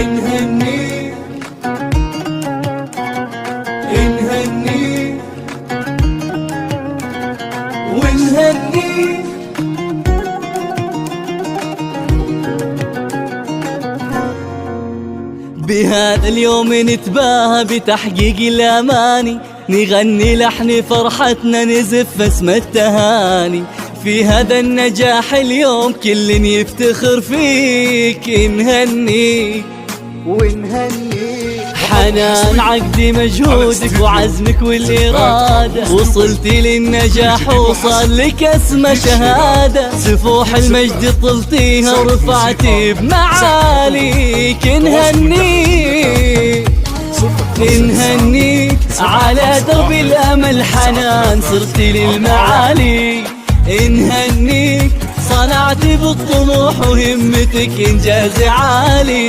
نهنيك نهنيك ونهنيك. بهذا اليوم نتباهى بتحقيق الأماني، نغني لحن فرحتنا نزف اسم التهاني. في هذا النجاح اليوم كل يفتخر فيك، نهنيك ونهنيك. حنان عقدي مجهودك وعزمك والإرادة، وصلتي للنجاح وصل لك اسمى شهادة. سفوح المجد طلتيها ورفعتي بمعاليك، نهنيك نهنيك. على درب الأمل حنان صرتي للمعالي، نهنيك. صنعتي بالطموح وهمتك إنجاز عالي.